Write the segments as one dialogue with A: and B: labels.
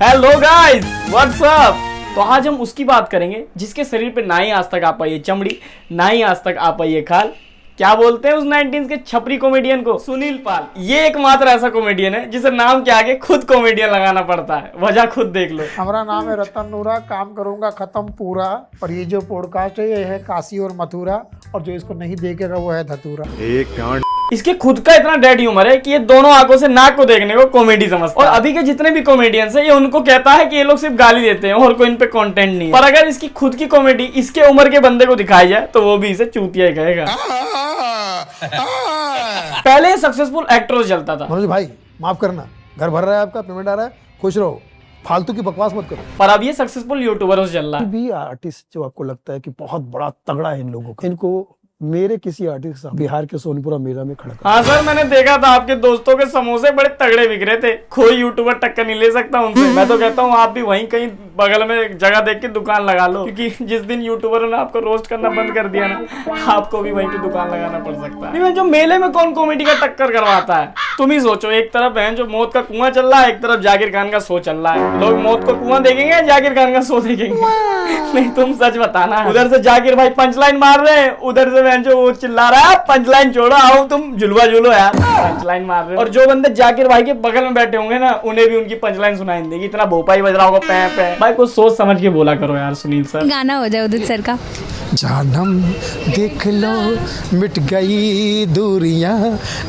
A: Hello guys, what's up. तो आज हम उसकी बात करेंगे जिसके शरीर पे ना ही आज तक आ पाई है चमड़ी, ना ही आज तक आ पाई है खाल। क्या बोलते हैं उस 19 के छपरी कॉमेडियन को? सुनील पाल। ये एकमात्र ऐसा कॉमेडियन है जिसे नाम के आगे खुद कॉमेडियन लगाना पड़ता है। वजह खुद देख लो।
B: हमारा नाम है रतन नूरा, काम करूंगा खत्म पूरा। और ये जो पॉडकास्ट है ये है काशी और मथुरा, और जो इसको नहीं देखेगा वो है धतूरा।
A: इसके खुद का इतना डेड ह्यूमर है कि ये दोनों आंखों से नाक को देखने को कॉमेडी समझता है। और अभी के जितने भी कॉमेडियंस हैं ये उनको कहता है कि ये लोग सिर्फ गाली देते हैं और कोई इन पे कंटेंट नहीं है। पर अगर इसकी खुद की कॉमेडी इसके उम्र के बंदे को दिखाई जाए तो वो भी इसे चूतिया ही कहेगा। पहले सक्सेसफुल एक्टर चलता था।
B: मनोज भाई माफ करना, घर भर रहा है आपका, पेमेंट आ रहा है, खुश रहो, फालतू की बकवास मत करो।
A: पर अब ये सक्सेसफुल यूट्यूबर चल रहा है।
B: भी आर्टिस्ट जो आपको लगता है कि बहुत बड़ा तगड़ा है इन लोगों का, इनको मेरे किसी आर्टिस्ट बिहार के सोनपुरा मेला में खड़ा।
A: हाँ सर, मैंने देखा था आपके दोस्तों के समोसे बड़े तगड़े बिक रहे थे। कोई यूट्यूबर टक्कर नहीं ले सकता उनसे। मैं तो कहता हूँ आप भी वहीं कहीं बगल में जगह देख के दुकान लगा लो, क्योंकि जिस दिन यूट्यूबरों ने आपको रोस्ट करना बंद कर दिया ना, आपको भी वहीं पे दुकान लगाना पड़ सकता है। नहीं, जो मेले में कौन कॉमेडी का टक्कर करवाता है? तुम ही सोचो, एक तरफ है जो मौत का कुआं चल रहा है, एक तरफ जाकिर खान का शो चल रहा है। लोग मौत का कुआं देखेंगे या जाकिर खान का शो देखेंगे? नहीं, तुम सच बताना। उधर से जाकिर भाई पंचलाइन मार रहे हैं, उधर से जो वो चिल्ला रहा है पंचलाइन छोड़ो, आओ तुम जुलवा जुलो यार, पंचलाइन मार रहे हो। और जो बंदे जाकिर भाई के बगल में बैठे होंगे ना, उन्हें भी उनकी पंचलाइन सुनाई देगी। इतना भोपाई बज रहा होगा पै पै। भाई कुछ सोच समझ के बोला करो यार सुनील सर।
C: गाना हो जाए उदित सर का।
B: जानम देख लो मिट गई दूरियां,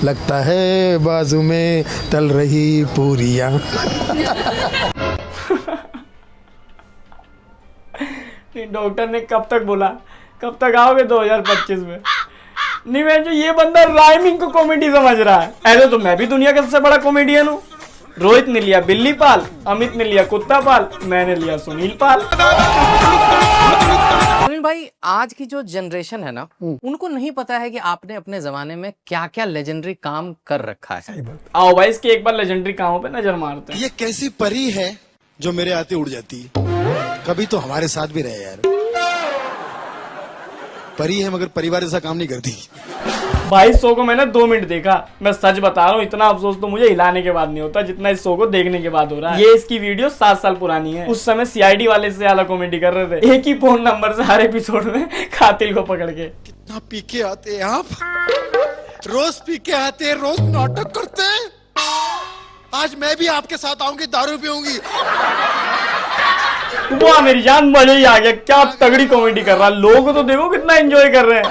B: लगता है बाजू में तल रही पूरियां।
A: डॉक्टर ने कब तक बोला, कब तक आओगे 2025 में? नहीं, मैं जो ये बंदा राइमिंग को कॉमेडी समझ रहा है। ऐसे तो मैं भी दुनिया का सबसे बड़ा कॉमेडियन हूँ। रोहित ने लिया बिल्ली पाल, अमित ने लिया कुत्ता पाल, मैंने लिया सुनील पाल।
D: सुनील भाई, आज की जो जनरेशन है ना, उनको नहीं पता है कि आपने अपने जमाने में क्या क्या लेजेंडरी काम कर रखा है।
A: आओ भाई इसके एक बार लेजेंडरी कामों पे नजर मारते हैं।
E: ये कैसी परी है जो मेरे आते उड़ जाती है? कभी तो हमारे साथ भी रहे यार। परी है मगर परिवार जैसा काम नहीं करती।
A: भाई इस शो को मैंने 2 मिनट देखा। मैं सच बता रहा हूँ, इतना अफसोस तो मुझे हिलाने के बाद नहीं होता जितना इस शो को देखने के बाद हो रहा है। ये इसकी वीडियो 7 साल पुरानी है। उस समय सीआईडी वाले से ज्यादा कॉमेडी कर रहे थे। एक ही फोन नंबर से हर एपिसोड में कातिल को पकड़ के।
E: कितना पी के आते हैं आप? रोज पी के आते हैं, रोज नाटक करते हैं। आज मैं भी आपके साथ आऊंगी, दारू पीऊंगी।
A: वाह मेरी जान, मजा ही आ गया। क्या तगड़ी कॉमेडी कर रहा है। लोगों को तो देखो कितना एंजॉय कर रहे हैं।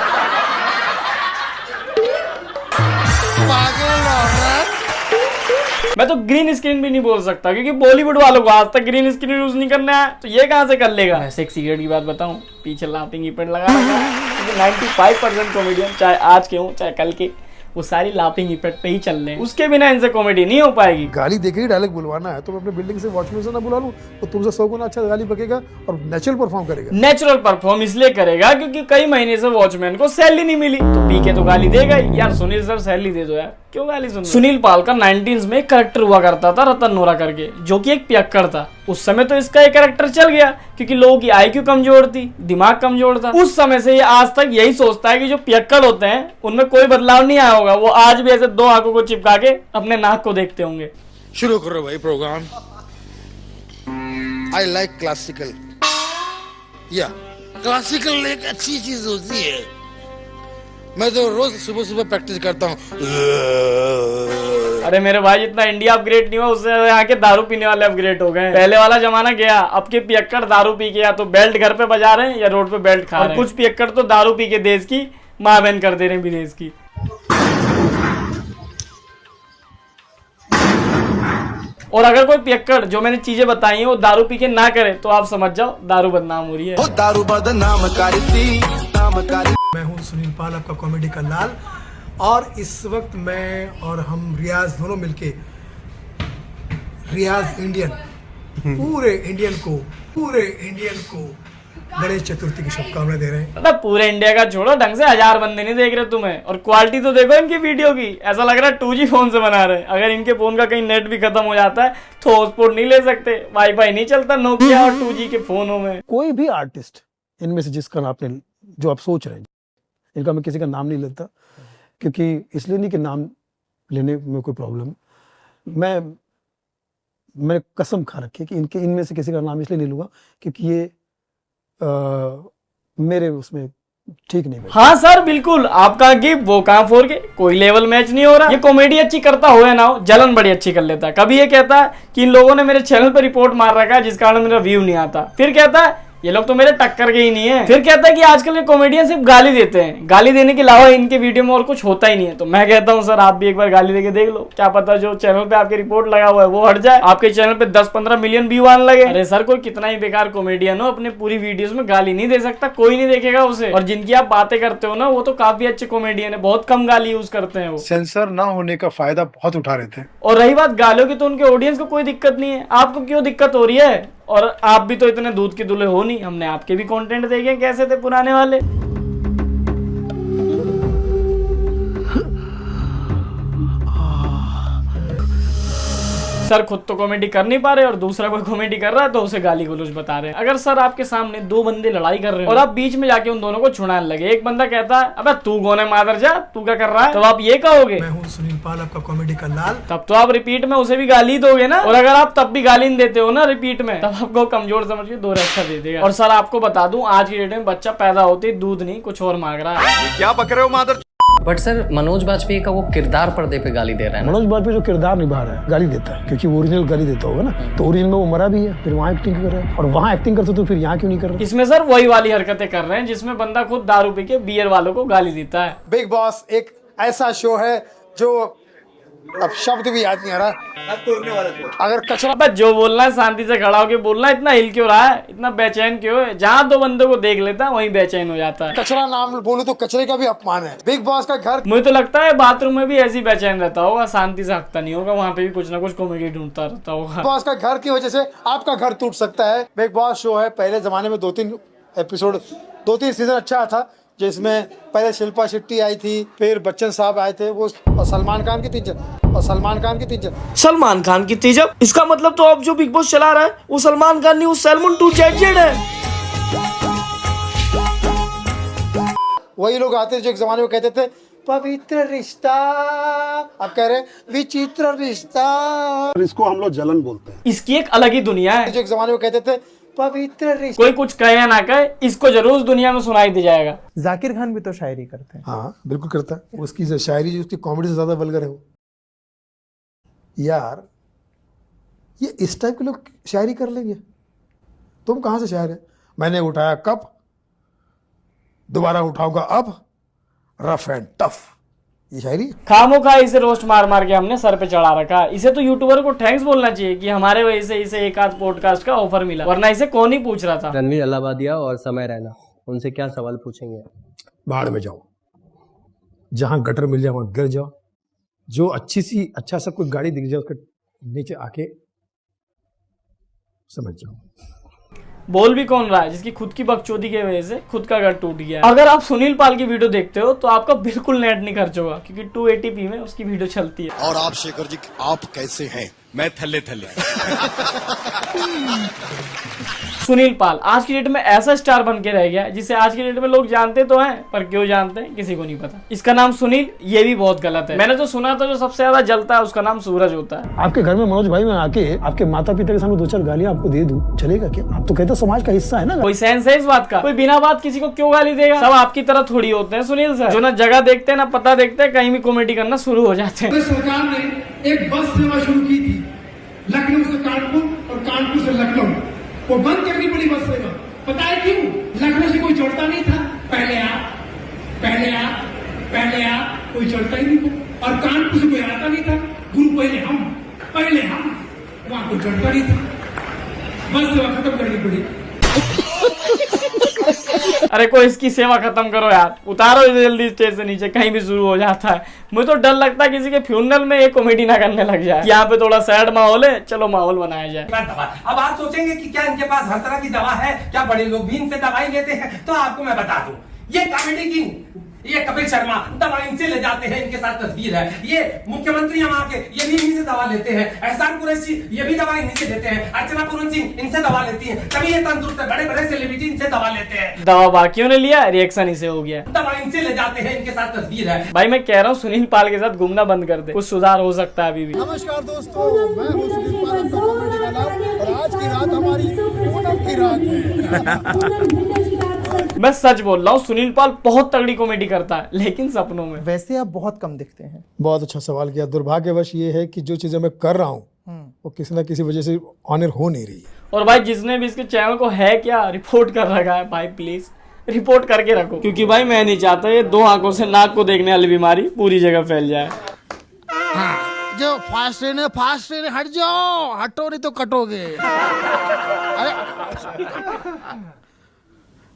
A: मैं तो ग्रीन स्क्रीन भी नहीं बोल सकता, क्योंकि बॉलीवुड वालों को आज तक ग्रीन स्क्रीन यूज नहीं करना है, तो ये कहां से कर लेगा। वैसे एक सीक्रेट की बात बताऊं, पीछे लाफिंग इफेक्ट लगा रखा है। 95% कॉमेडियन, चाहे आज के हो चाहे कल के, वो सारी लाफिंग इफेक्ट पे ही चल रहे हैं। उसके बिना इनसे कॉमेडी नहीं हो पाएगी।
B: गाली देके ही डायलॉग बुलवाना है तो मैं अपने बिल्डिंग से वॉचमैन से ना बुला लूं, तो तुमसे 100 गुना अच्छा गाली बकेगा और नेचुरल परफॉर्म करेगा।
A: नेचुरल परफॉर्म इसलिए करेगा क्योंकि कई महीने से वॉचमैन को सैलरी नहीं मिली, तो पीके तो गाली देगा ही। यार सुनील सर सैलरी दे दो यार, क्यों गाली सुन। सुनील पाल का 19s में एक कैरेक्टर हुआ करता था रतन नोरा करके, जो कि एक पियक्कड़ था। उस समय तो इसका एक कैरेक्टर चल गया क्योंकि लोगों की आईक्यू कमजोर थी, दिमाग कमजोर था। उस समय से ये आज तक यही सोचता है कि जो पियक्कड़ होते हैं उनमें कोई बदलाव नहीं आया होगा। वो आज भी ऐसे 2 आंखों को चिपका के अपने नाक को देखते होंगे।
E: शुरू करो भाई प्रोग्राम। I like classical. या क्लासिकल एक अच्छी चीज होती है। मैं तो रोज सुबह सुबह प्रैक्टिस करता हूँ।
A: अरे मेरे भाई, जितना इंडिया अपग्रेड नहीं हुआ उससे यहाँ के दारू पीने वाले अपग्रेड हो गए। पहले वाला जमाना गया, अब के पियक्कड़ दारू पी के या तो बेल्ट घर पे बजा रहे हैं या रोड पे बेल्ट खा रहे हैं। कुछ पियक्कड़ तो दारू पी के देश की माँ बहन कर दे रहे हैं विदेश की। और अगर कोई पियक्कड़ जो मैंने चीजें बताई हैं वो दारू पी के ना करे तो आप समझ जाओ दारू बदनाम हो रही है।
E: दारू बदनाम करती।
B: मैं हूं सुनील पाल, आपका कॉमेडी का लाल, और इस वक्त मैं और हम रियाज दोनों मिलके रियाज इंडियन पूरे इंडियन को गणेश चतुर्थी की शुभकामनाएं दे रहे हैं।
A: मतलब पूरे इंडिया का छोड़ो, ढंग से 1000 बंदे नहीं देख रहे तुम्हें। और क्वालिटी तो देखो इनकी वीडियो की, ऐसा लग रहा है 2G फोन से बना रहे हैं। अगर इनके फोन का कहीं नेट भी खत्म हो जाता है तो हॉटस्पॉट नहीं ले सकते, वाईफाई नहीं चलता नोकिया और 2G के फोनों में।
B: कोई भी आर्टिस्ट इनमें से जिसका आपने जो आप सोच रहे हैं, इनका मैं किसी का नाम नहीं लेता, क्योंकि इसलिए नहीं कि नाम लेने में कोई प्रॉब्लम। मैं
C: मैंने कसम खा रखी है कि इनमें से किसी का नाम इसलिए नहीं लूंगा क्योंकि ये मेरे उसमें ठीक नहीं बैठा।
A: हाँ सर बिल्कुल, आपका गिव वो कहाँ फोर के, कोई लेवल मैच नहीं हो रहा। ये कॉमेडी अच्छी करता हो या ना हो, जलन बड़ी अच्छी कर लेता है। कभी ये कहता है कि इन लोगों ने मेरे चैनल पर रिपोर्ट मार रखा है जिस कारण मेरा व्यू नहीं आता, फिर कहता है ये लोग तो मेरे टक्कर के ही नहीं है, फिर कहता है कि आजकल के कॉमेडियन सिर्फ गाली देते हैं, गाली देने के अलावा इनके वीडियो में और कुछ होता ही नहीं है। तो मैं कहता हूँ सर आप भी एक बार गाली देके देख लो, क्या पता जो चैनल पे आपके रिपोर्ट लगा हुआ है वो हट जाए, आपके चैनल पे 10-15 मिलियन व्यू आने लगे। अरे सर कोई कितना ही बेकार कॉमेडियन हो अपने पूरी वीडियोस में गाली नहीं दे सकता, कोई नहीं देखेगा उसे। और जिनकी आप बातें करते हो ना वो तो काफी अच्छे कॉमेडियन है, बहुत कम गाली यूज करते हैं वो।
F: सेंसर ना होने का फायदा बहुत उठा रहे थे।
A: और रही बात गालियों की, तो उनके ऑडियंस को कोई दिक्कत नहीं है, आपको क्यों दिक्कत हो रही है? और आप भी तो इतने दूध के दूल्हे हो नहीं, हमने आपके भी कंटेंट देखे कैसे थे पुराने वाले। सर खुद तो कॉमेडी कर नहीं पा रहे और दूसरा कोई कॉमेडी कर रहा है तो उसे गाली गलौज बता रहे हैं। अगर सर आपके सामने दो बंदे लड़ाई कर रहे हो और आप बीच में जाके उन दोनों को छुड़ाने लगे, एक बंदा कहता है अबे तू कौन है मादर जा, तू क्या कर रहा है, तो आप ये कहोगे
F: मैं हूँ सुनील पाल, आपका कॉमेडी का लाल।
A: तब तो आप रिपीट में उसे भी गाली दोगे ना। और अगर आप तब भी गाली नहीं देते हो ना रिपीट में, तब आपको कमजोर समझ के 2 अच्छा दे देगा। और सर आपको बता दूं आज की डेट में बच्चा पैदा होते ही दूध नहीं कुछ और मांग रहा है।
E: क्या बक रहे हो मादर?
D: बट सर मनोज बाजपेयी का वो किरदार पर्दे पे गाली दे रहा है ना।
C: मनोज बाजपेयी जो किरदार निभा रहा है गाली देता है क्योंकि वो ओरिजिनल गाली देता होगा ना, तो ओरिजिनल में वो मरा भी है, फिर वहाँ एक्टिंग कर रहा है और वहाँ एक्टिंग करते तो फिर यहाँ क्यों नहीं कर रहे?
A: इसमें सर वही वाली हरकतें कर रहे हैं जिसमें बंदा खुद दारू पी के बियर वालों को गाली देता है।
B: बिग बॉस एक ऐसा शो है जो अब शब्द भी याद नहीं आ रहा। अगर कचरा
A: बस जो बोलना है शांति से खड़ा होकर बोलना, इतना हिल क्यों रहा है, इतना बेचैन क्यों है? जहाँ 2 बंदों को देख लेता है वहीं बेचैन हो जाता है।
B: कचरा नाम बोलूं तो कचरे का भी अपमान है। बिग बॉस का घर,
A: मुझे तो लगता है बाथरूम में भी ऐसी बेचैन रहता होगा, शांति से हकता नहीं होगा, वहाँ पे भी कुछ ना कुछ कॉमेडी ढूंढता रहता होगा।
B: बिग बॉस का घर की वजह से आपका घर टूट सकता है। बिग बॉस शो है, पहले जमाने में 2-3 एपिसोड 2-3 सीजन अच्छा था, जिसमें पहले शिल्पा शेट्टी आई थी, फिर बच्चन साहब आए थे, वो और सलमान खान की तीजन।
A: सलमान खान की तेजब, इसका मतलब तो अब जो बिग बॉस चला रहा है वो सलमान खान नहीं, वो सैलमन 2 जेड है।
B: वही लोग आते थे जो एक जमाने में कहते थे पवित्र रिश्ता, अब कह रहे विचित्र रिश्ता।
F: इसको हम लोग जलन बोलते हैं।
A: इसकी एक अलग ही दुनिया है।
B: जो एक जमाने में कहते थे पवित्र रिश्ता।
A: कोई कुछ कहे या ना कहे, इसको जरूर उस दुनिया में सुनाई दे जाएगा।
G: जाकिर खान भी तो शायरी करते हैं।
C: हाँ बिल्कुल करता है, उसकी शायरी जो उसकी कॉमेडी से ज्यादा वल्गर है वो। यार ये इस टाइप के लोग शायरी कर लेंगे, तुम कहाँ से शायर है? मैंने उठाया कप, दोबारा उठाऊंगा अब, रफ एंड टफ, ये शायरी।
A: खामोखा इसे रोस्ट मार मार के हमने सर पे चढ़ा रखा। इसे तो यूट्यूबर को थैंक्स बोलना चाहिए कि हमारे वजह से इसे एक आध पॉडकास्ट का ऑफर मिला, वरना इसे कौन ही पूछ रहा था।
H: रणवीर अलाहाबादिया और समय रैना, उनसे क्या सवाल पूछेंगे?
C: बाहर में जाओ, जहां गटर मिल जाए वहां गिर जाओ, जो अच्छा सा कोई गाड़ी दिख जाए उसके नीचे आके समझ जाओ।
A: बोल भी कौन रहा है जिसकी खुद की बकचोदी की वजह से खुद का घर टूट गया। अगर आप सुनील पाल की वीडियो देखते हो तो आपका बिल्कुल नेट नहीं खर्च होगा, क्योंकि 280p में उसकी वीडियो चलती है।
E: और आप शेखर जी आप कैसे हैं? मैं थल्ले
A: सुनील पाल आज की डेट में ऐसा स्टार बन के रह गया जिसे आज की डेट में लोग जानते तो हैं, पर क्यों जानते हैं किसी को नहीं पता। इसका नाम सुनील, ये भी बहुत गलत है। मैंने तो सुना था जो सबसे ज्यादा जलता है उसका नाम सूरज होता है।
C: आपके घर में मनोज भाई मैं आके आपके माता पिता के सामने 2-4 गालियां आपको दे दूं, चलेगा क्या? आप तो कहते समाज का हिस्सा है ना।
A: कोई सेंस है इस बात का? कोई बिना बात किसी को क्यों गाली देगा? सब आपकी तरह थोड़ी होते हैं सुनील सर, जो ना जगह देखते हैं ना पता देखते हैं, कहीं भी कॉमेडी करना शुरू हो जाते हैं।
I: सरकार ने एक बस सेवा शुरू की थी, लखनऊ से कानपुर और कानपुर से लखनऊ, वो बंद करनी पड़ी बस सेवा। पता है क्यों? लखनऊ से कोई चढ़ता नहीं था, पहले आप कोई चढ़ता ही नहीं था, और कानपुर से कोई आता नहीं था, गुरु पहले हम, वहां कोई चढ़ता नहीं था, बस सेवा खत्म करनी पड़ी।
A: अरे कोई इसकी सेवा खत्म करो यार, उतारो जल्दी स्टेज से नीचे, कहीं भी शुरू हो जाता है। मुझे तो डर लगता है किसी के फ्यूनरल में ये कॉमेडी ना करने लग जाए। यहाँ पे थोड़ा सैड माहौल है, चलो माहौल बनाया जाए।
J: अब आप सोचेंगे कि क्या इनके पास हर तरह की दवा है, क्या बड़े लोग भी इनसे दवाई लेते हैं? तो आपको मैं बता दूं, ये कॉमेडी किंग, ये कपिल शर्मा दवा इनसे ले जाते हैं, इनके साथ तस्वीर है। ये मुख्यमंत्री हमारे के, ये भी इन्हीं से दवा लेते हैं। एहसान कुरैशी, ये भी दवा इन्हीं से लेते हैं। अर्चना पूरन सिंह इनसे दवा लेती है। तभी ये तंदुरुस्त है, बड़े बड़े सेलिब्रिटी इनसे दवा लेते हैं।
A: दवा बाकियों ने लिया, रिएक्शन इसे हो गया।
J: दवा इनसे ले जाते हैं, इनके साथ तस्वीर है।
A: भाई मैं कह रहा हूँ सुनील पाल के साथ घूमना बंद कर दे, कुछ सुधार हो सकता है अभी भी।
B: नमस्कार दोस्तों, मैं हूं सुनील पाल।
A: मैं सच बोल रहा हूँ, सुनील पाल बहुत तगड़ी कॉमेडी करता है, लेकिन सपनों में।
G: वैसे आप बहुत कम दिखते हैं।
C: बहुत अच्छा सवाल किया। दुर्भाग्यवश ये है कि जो चीजें मैं कर रहा हूँ वो किसी ना किसी वजह से ऑनर हो नहीं रही है।
A: और भाई जिसने भी इसके चैनल को है क्या रिपोर्ट कर रखा है, भाई प्लीज रिपोर्ट करके रखो, क्योंकि भाई मैं नहीं चाहता ये 2 आंखों से नाक को देखने वाली बीमारी पूरी जगह फैल जाए।
E: जो फास्ट ट्रेन हट जाओ, हटो नहीं तो कटोगे।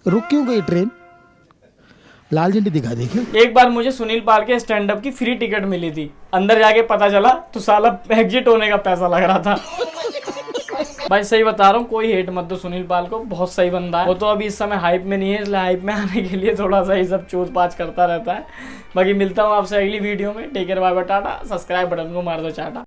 E: रुक क्यों गई ट्रेन? लाल झंडी दिखा देखिए।
A: एक बार मुझे सुनील पाल के स्टैंड अप की फ्री टिकट मिली थी, अंदर जाके पता चला तो साला एग्जिट होने का पैसा लग रहा था। भाई सही बता रहा हूँ, कोई हेट मत दो सुनील पाल को, बहुत सही बंदा है। वो तो अभी इस समय हाइप में नहीं है, इसलिए हाइप में आने के लिए थोड़ा सा ये सब चूत पाच करता रहता है। बाकी मिलता हूँ आपसे अगली वीडियो में। टेक केयर, बाय बाय, टाटा। सब्सक्राइब बटन को मार दो चाटा।